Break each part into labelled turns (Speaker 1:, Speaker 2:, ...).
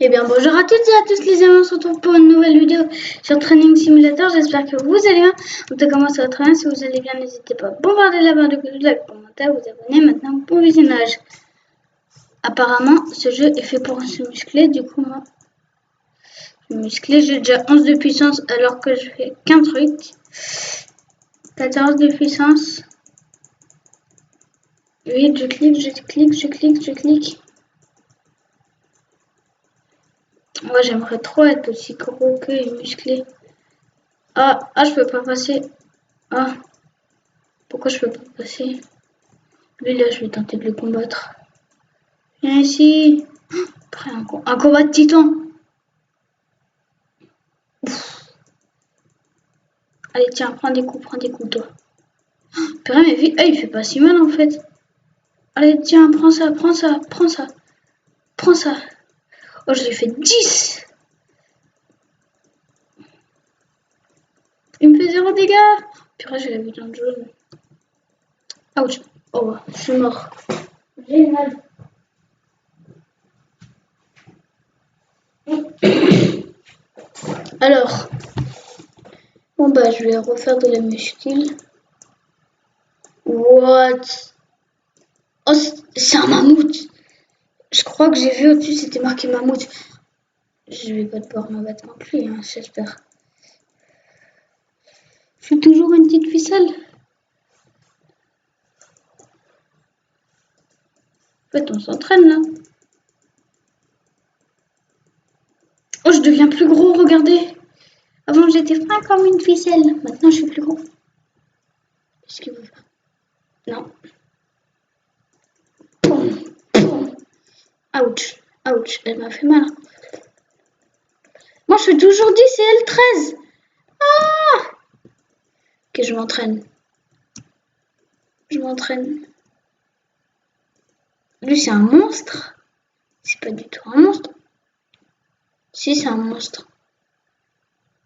Speaker 1: Eh bien bonjour à toutes et à tous les amis, on se retrouve pour une nouvelle vidéo sur Training Simulator. J'espère que vous allez bien. On peut commencer votre bien. Si vous allez bien, n'hésitez pas à bombarder la barre de like, commentaire, vous abonner. Maintenant, bon visionnage. Apparemment, ce jeu est fait pour se muscler. Du coup, moi, je suis musclé. J'ai déjà 11 de puissance alors que je fais qu'un truc. 14 de puissance. 8, je clique. Moi, j'aimerais trop être aussi gros que et musclé. Ah, je peux pas passer. Ah, pourquoi je peux pas passer? Lui, là, je vais tenter de le combattre. Viens ici. Après, un combat de titan. Ouf. Allez, tiens, prends des coups, toi. Purée, mais il fait pas si mal, en fait. Allez, tiens, prends ça. Oh, je lui ai fait 10. Il me fait 0 dégâts. Purée, j'ai la vie dans le jaune. Ouch. Oh, je suis mort. Génial. Alors, bon bah je vais refaire de la muscule. What? Oh, c'est un mammouth. Je crois que j'ai vu au-dessus, c'était marqué mammouth. Je vais pas pouvoir me battre non plus, hein, j'espère. Je suis toujours une petite ficelle. En fait, on s'entraîne là. Oh, je deviens plus gros, regardez. Avant, j'étais fin comme une ficelle. Maintenant, je suis plus gros. Qu'est-ce qu'il veut faire? Non. Ouch, elle m'a fait mal. Moi, je fais toujours 10 et elle 13. Ah! Ok, je m'entraîne. Lui, c'est un monstre. C'est pas du tout un monstre. Si, c'est un monstre.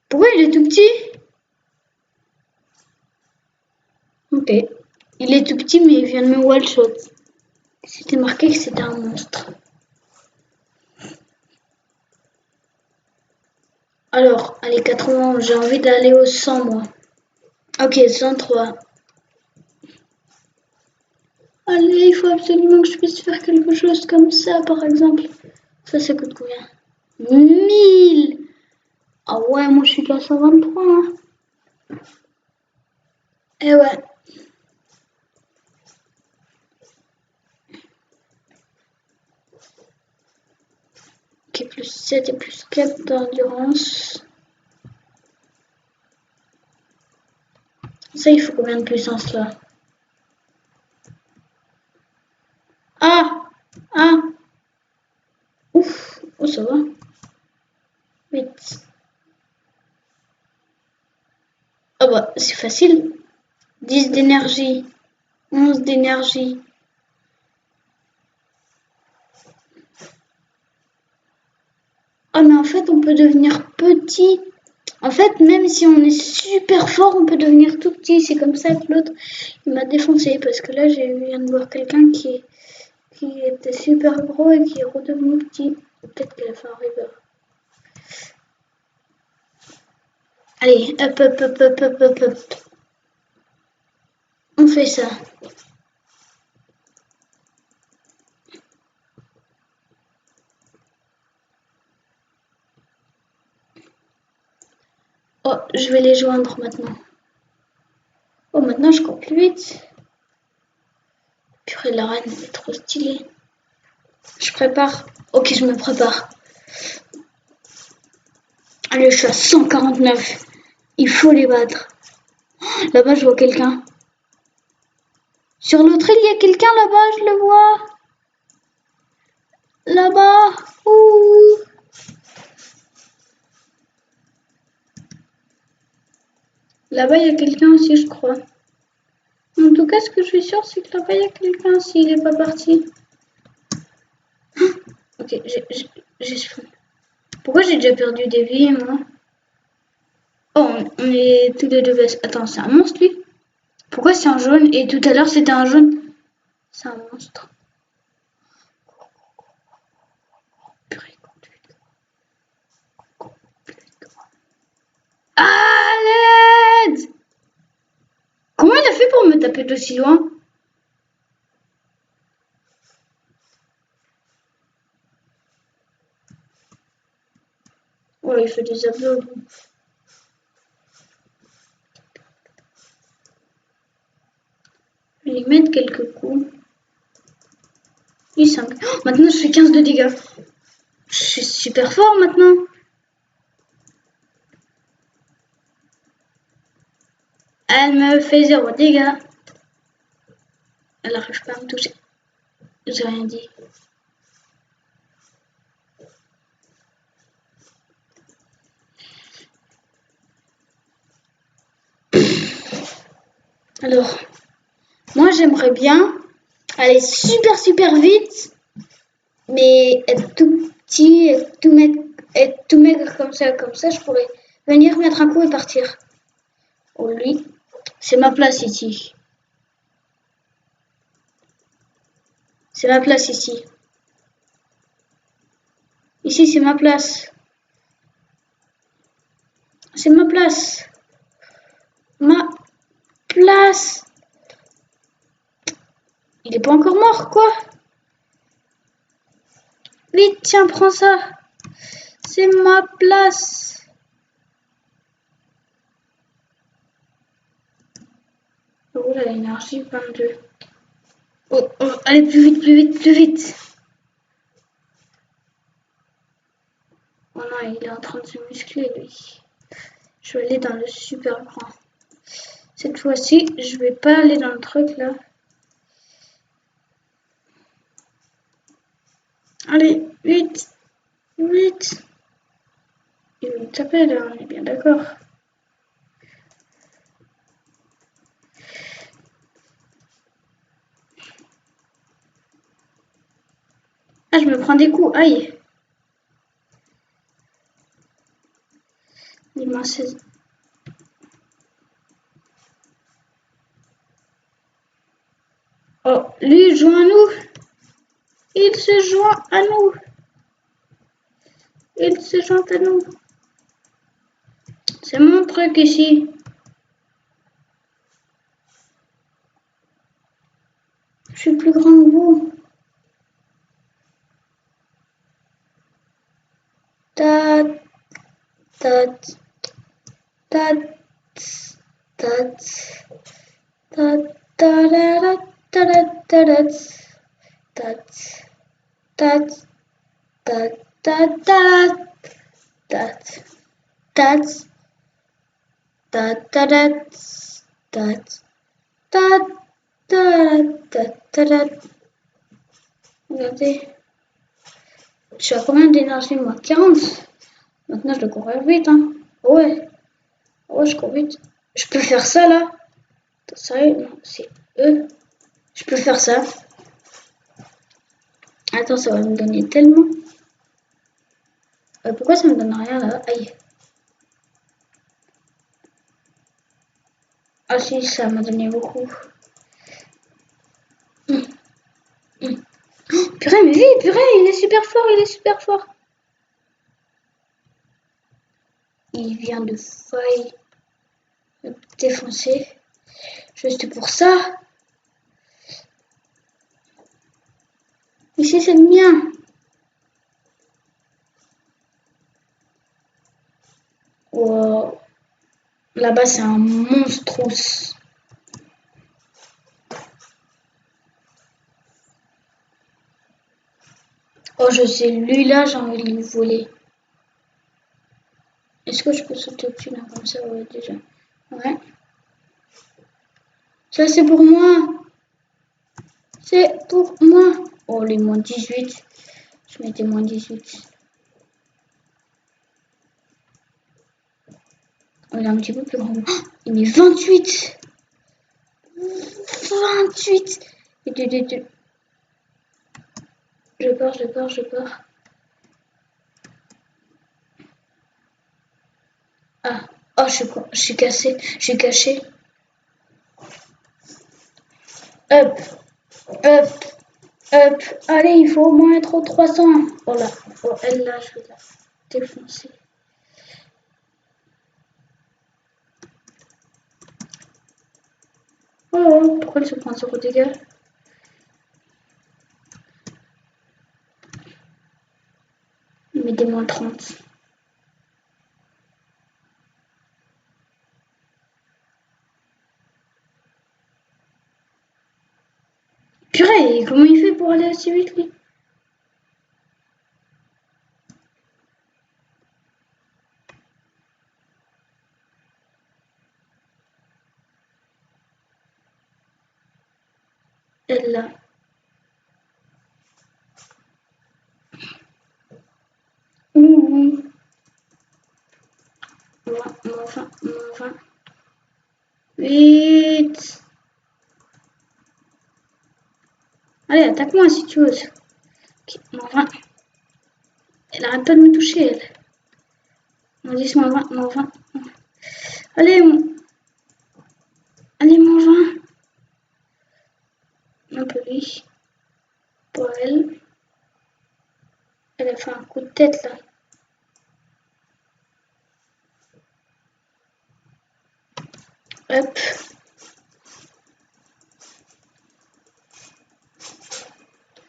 Speaker 1: Pourquoi il est tout petit? Ok. Il est tout petit, mais il vient de me one-shot. C'était marqué que c'était un monstre. Alors, allez, 80, j'ai envie d'aller au 100, moi. Ok, 103. Allez, il faut absolument que je puisse faire quelque chose comme ça, par exemple. Ça coûte combien? 1000. Ah ouais, moi je suis qu'à 123. Hein. Eh ouais. Ok, plus 7 et plus 4 d'endurance. Ça, il faut combien de puissance là? Ah! Ouf! Oh, ça va. 8. Ah bah, c'est facile. 10 d'énergie. 11 d'énergie. Oh, mais en fait, on peut devenir petit. En fait, même si on est super fort, on peut devenir tout petit. C'est comme ça que l'autre, il m'a défoncé. Parce que là, je viens de voir quelqu'un qui était super gros et qui est redevenu petit. Peut-être qu'elle a fait un river. Allez, hop. On fait ça. Oh, je vais les joindre maintenant. Oh, maintenant je cours plus vite. Purée, la reine, c'est trop stylé. Je prépare. Ok, je me prépare. Allez, je suis à 149. Il faut les battre. Là-bas, je vois quelqu'un. Sur l'autre île, il y a quelqu'un là-bas, je le vois. Là-bas. Ouh. Là-bas, il y a quelqu'un aussi, je crois. En tout cas, ce que je suis sûre, c'est que là-bas, il y a quelqu'un s'il n'est pas parti. Ok, j'ai Pourquoi j'ai déjà perdu des vies, moi? Oh, on est tous les deux baisses. Attends, c'est un monstre, lui? Pourquoi c'est un jaune? Et tout à l'heure, c'était un jaune. C'est un monstre. Purée, conduite. peut être aussi loin. Oh, il fait des abdos. Je vais lui mettre quelques coups. Oh, maintenant, je fais 15 de dégâts. Je suis super fort maintenant. Elle me fait 0 dégâts. Elle n'arrive pas à me toucher. J'ai rien dit. Alors, moi j'aimerais bien aller super vite, mais être tout petit, être tout maigre comme ça, je pourrais venir mettre un coup et partir. Oh lui, c'est ma place ici. C'est ma place ici. Ici c'est ma place. C'est ma place. Ma place. Il est pas encore mort, quoi. Vite, tiens, prends ça. C'est ma place. Oh là, l'énergie 22. Oh, allez, plus vite. Oh non, il est en train de se muscler, lui. Je vais aller dans le super grand. Cette fois-ci, je vais pas aller dans le truc, là. Allez, vite. Il va me taper, là, on est bien d'accord. Ah, je me prends des coups, aïe. Il m'a 16. Oh, lui, il joint à nous. Il se joint à nous. C'est mon truc ici. Je suis plus grand que vous. Ta, ta, ta, ta, ta, ta, ta, regardez. Je suis à combien d'énergie, moi? 40. Maintenant, je dois courir vite, hein. Ouais, je cours vite. Je peux faire ça, là. Sérieux? Non, c'est eux. Je peux faire ça. Attends, ça va me donner tellement. Pourquoi ça me donne rien, là? Aïe. Ah si, ça m'a donné beaucoup. Purée, mais vite, purée, il est super fort. Il vient de faille me défoncer. Juste pour ça. Ici, c'est le mien. Wow. Là-bas, c'est un monstrous. Oh, je sais, lui là, j'ai envie de lui voler. Est-ce que je peux sauter au-dessus là, comme ça? Ouais, déjà. Ouais. Ça, c'est pour moi. C'est pour moi. Oh, les moins 18. Je mettais moins 18. On est un petit peu plus grand. Oh, il met 28. 28. Je pars. Ah, oh, je suis cassé. Je suis caché. Hop. Allez, il faut au moins être aux 300. Oh là. Oh, elle là, je vais la défoncer. Oh, pourquoi il se prend 0 dégâts? Il met des moins 30. Purée, comment il fait pour aller aussi vite, lui? Elle là. Ouh. Moins 20, moins 20. Vite. Allez, attaque-moi si tu oses. Ok, moins 20. Elle arrête pas de me toucher, elle. Moins 10, moins 20, moins 20. Allez, allez, moins 20. Un peu lui. Pour elle. Elle a fait un coup de tête, là. Hop.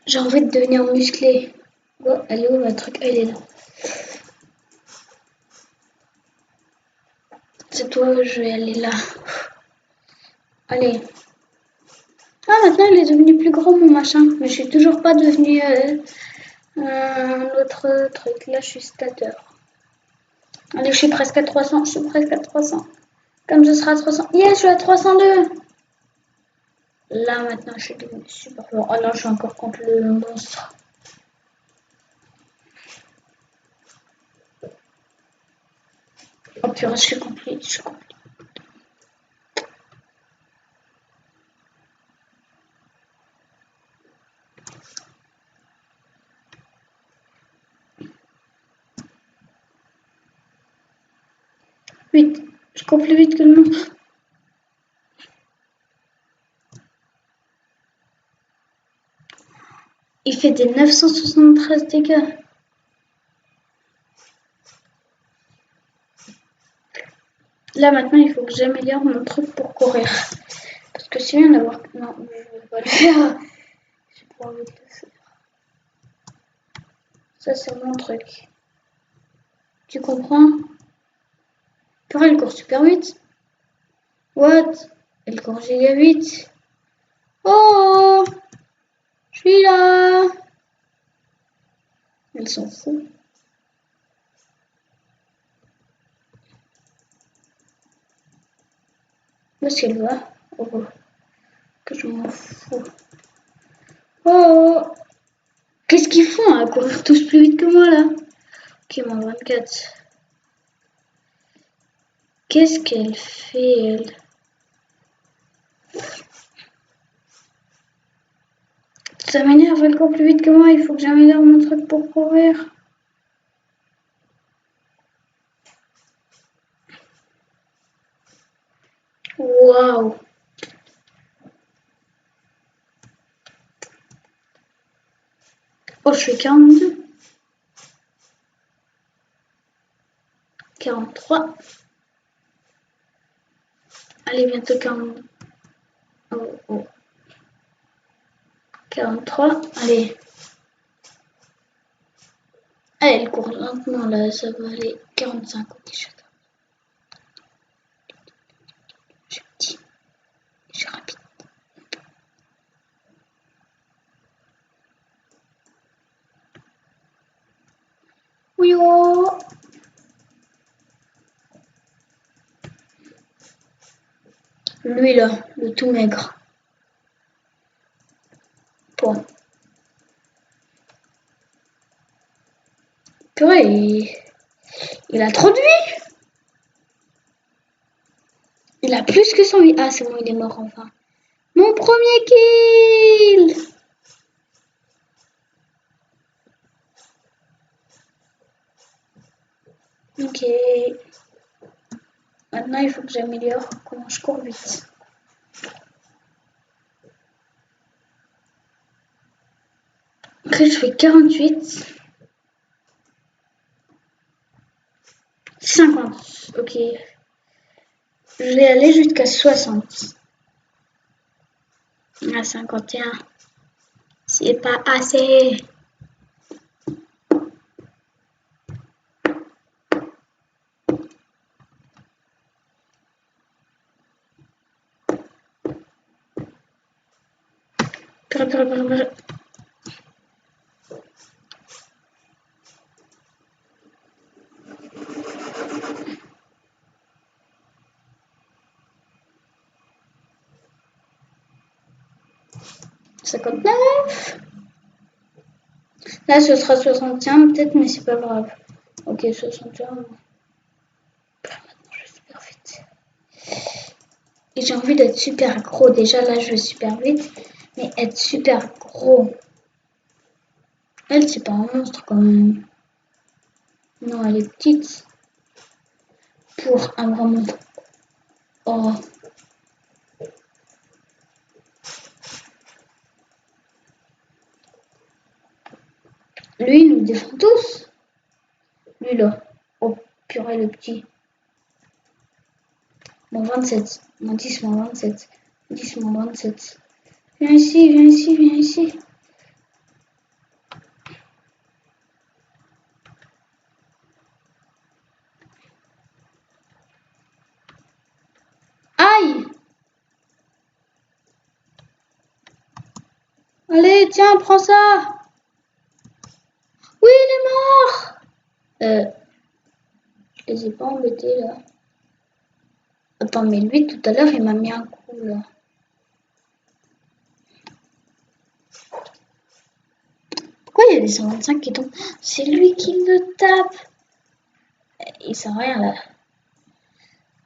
Speaker 1: J'ai envie de devenir musclé. Oh, elle est où ma truc? Elle est là. C'est toi, je vais aller là. Allez. Ah, maintenant il est devenu plus grand mon machin. Mais je suis toujours pas devenu un autre truc. Là, je suis stateur. Allez, je suis presque à 300. Je suis presque à 300. Comme je serai à 300. Yes, je suis à 302. Là, maintenant, je suis devenu super fort. Oh non, je suis encore contre le monstre. Oh purée, je suis complet. Je suis complet. Vite. Je cours plus vite que le monstre. Il fait des 973 dégâts. Là maintenant il faut que j'améliore mon truc pour courir. Parce que si je viens d'avoir... Non, je ne vais pas le faire. J'ai pas envie de le faire. Ça c'est mon truc. Tu comprends? Purée, elle court super vite. What? Elle court giga vite. Oh! Je suis là! Elle s'en fout. Où est-ce qu'elle va? Oh, que je m'en fous. Oh! Qu'est-ce qu'ils font à courir tous plus vite que moi là? Ok, moins 24. Qu'est-ce qu'elle fait elle? Ça m'énerve, elle court plus vite que moi, il faut que j'améliore mon truc pour courir. Waouh! Oh, je fais 42. 43. Allez, bientôt 40. Oh, oh. 43. Allez. Allez, elle court lentement là, ça va aller. 45. Ok, je suis petit. Je suis rapide. Oui, oh! Lui là, le tout maigre. Bon. Purée, il a trop de vie! Il a plus que 100 vie. Ah, c'est bon, il est mort enfin. Mon premier kill! Ok. Maintenant, il faut que j'améliore comment je cours vite. Après, je fais 48. 50. Ok. Je vais aller jusqu'à 60. À 51. C'est pas assez. Purée, purée, purée, purée. Là, ce sera 61 peut-être, mais c'est pas grave. Ok, 61. Maintenant, je vais super vite. Et j'ai envie d'être super gros. Déjà, là, je vais super vite. Mais être super gros. Elle, c'est pas un monstre quand même. Non, elle est petite. Pour un grand monstre. Oh. Lui, il nous défend tous. Lui, là. Oh, purée, le petit. Mon 27. Mon 10, mon 27. 10, mon 27. Viens ici, viens ici, viens ici. Aïe! Allez, tiens, prends ça. Oui, il est mort. Je les ai pas embêtés là. Attends, mais lui tout à l'heure il m'a mis un coup là. Pourquoi il y a des 125 qui tombent? C'est lui qui me tape. Il sert à rien là.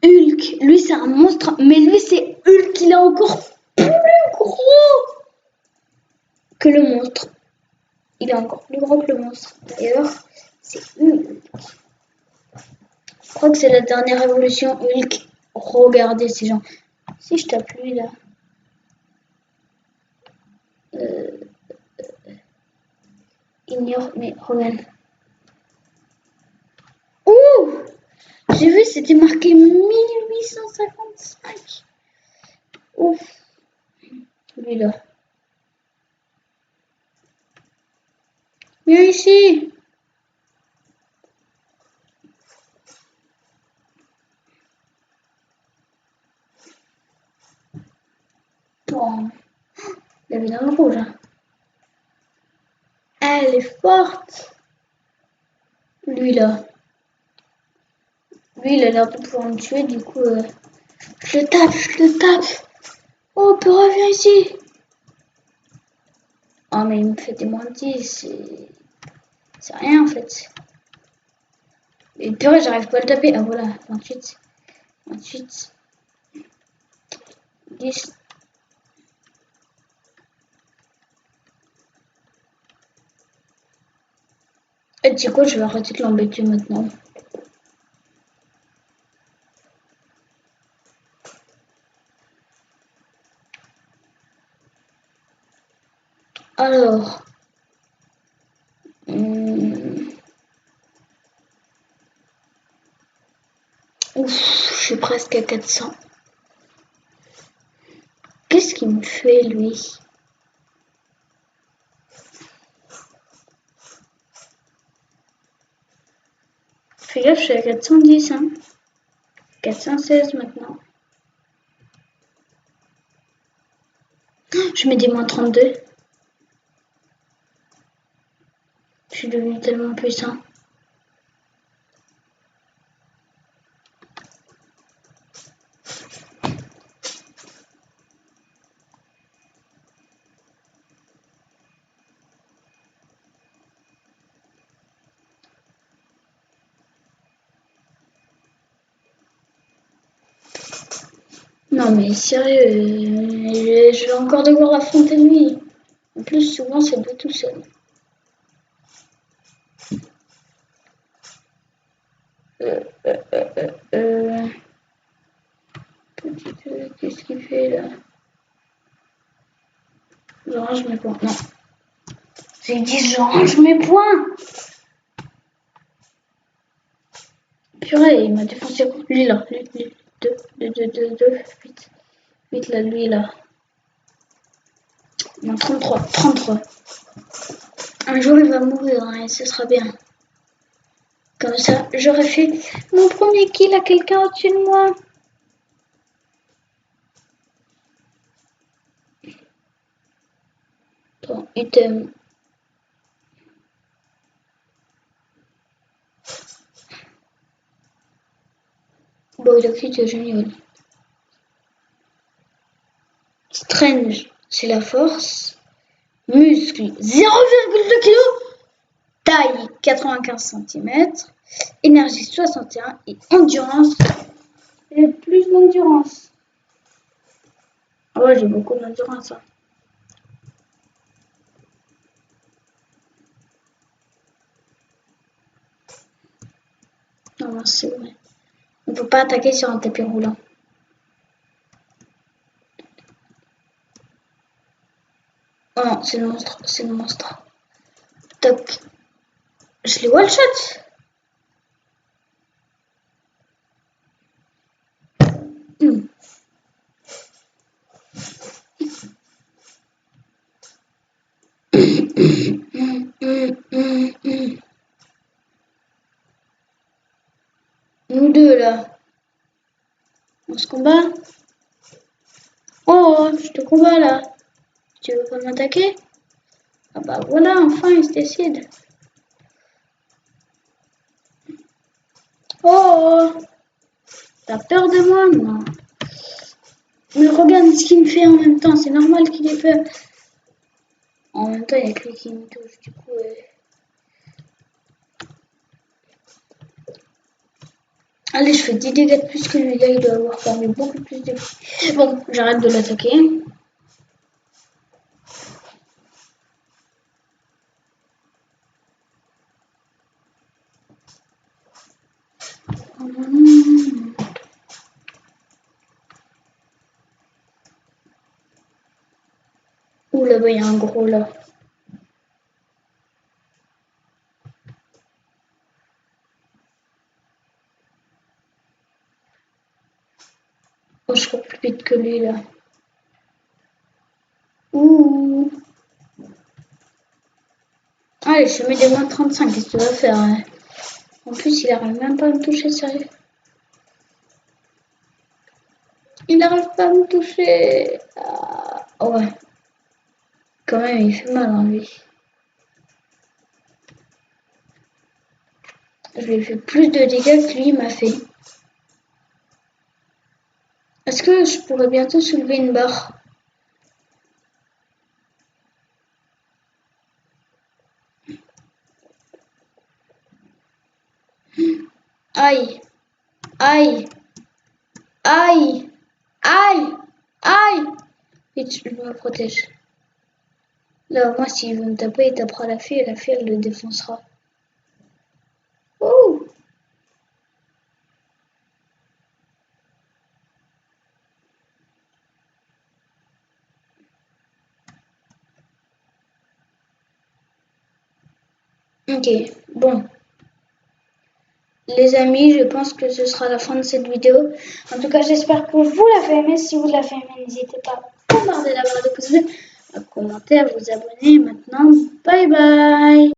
Speaker 1: Hulk, lui c'est un monstre, mais lui c'est Hulk, il est encore plus gros que le monstre. Il est encore plus gros que le monstre. D'ailleurs, c'est Hulk. Je crois que c'est la dernière évolution Hulk. Regardez ces gens. Si je tape lui là. Ignore, mais regarde. Ouh! J'ai vu, c'était marqué 1855. Ouf. Lui là. Viens ici. Bon. Il avait dans le rouge. Hein. Elle est forte. Lui là. Lui, il a l'air de pouvoir me tuer, du coup, je le tape, je le tape. Oh, purée, viens ici. Oh, mais il me fait des moins de 10. C'est rien en fait. Et purée, j'arrive pas à le taper. Ah voilà, 28. 28. 10. Et tu sais quoi, je vais arrêter de l'embêter maintenant. Alors. Ouf, je suis presque à 400. Qu'est-ce qu'il me fait, lui? Fais gaffe, je suis à 410, hein. 416 maintenant. Je mets des moins 32. Je suis devenu tellement puissant. Non mais sérieux, je vais encore devoir affronter lui. En plus, souvent c'est lui tout seul. Qu'est-ce qu'il fait là? Je range mes points. Non. J'ai dit je range mes points. Purée, il m'a défoncé. Lui là, lui, 2, 2, 2, 2, 2, 8. 8 là, lui là. Non, 33. 33. Un jour, il va mourir hein, et ce sera bien. Comme ça, j'aurais fait mon premier kill à quelqu'un au-dessus de moi. Bon, item. Bon, il a quitté, génial. Strange, c'est la force. Muscle, 0,2 kg. Taille, 95 cm. Énergie, 61. Et endurance, et plus d'endurance. Ah ouais, j'ai beaucoup d'endurance. Hein. Non, c'est vrai. On ne peut pas attaquer sur un tapis roulant. Oh non, c'est le monstre, c'est le monstre. Toc. Je l'ai one shot. Nous deux là. On se combat. Oh, je te combats là. Tu veux pas m'attaquer? Ah bah voilà, enfin il se décide. Oh, t'as peur de moi? Non. Mais regarde ce qu'il me fait en même temps, c'est normal qu'il ait peur. En même temps, il y a que lui qui me touche, du coup. Allez, je fais 10 dégâts de plus que lui, là, il doit avoir perdu beaucoup plus de vie. Bon, j'arrête de l'attaquer. Ouh, là-bas, il y a un gros là. Oh, je cours plus vite que lui là. Ouh. Allez, je mets des moins 35, qu'est-ce que tu vas faire hein? En plus, il arrive même pas à me toucher, sérieux. Il n'arrive pas à me toucher. Ah, ouais. Quand même, il fait mal, hein, lui. Je lui ai fait plus de dégâts que lui m'a fait. Est-ce que je pourrais bientôt soulever une barre? Aïe, aïe, aïe, aïe, aïe. Vite, je me protège. Là, moi, s'il veut me taper, il tapera la fille et la fille, elle le défoncera. Ouh. Ok, bon. Les amis, je pense que ce sera la fin de cette vidéo. En tout cas, j'espère que vous l'avez aimé. Si vous l'avez aimé, n'hésitez pas à bombarder la barre de pouces bleus, à commenter, à vous abonner. Maintenant, bye bye.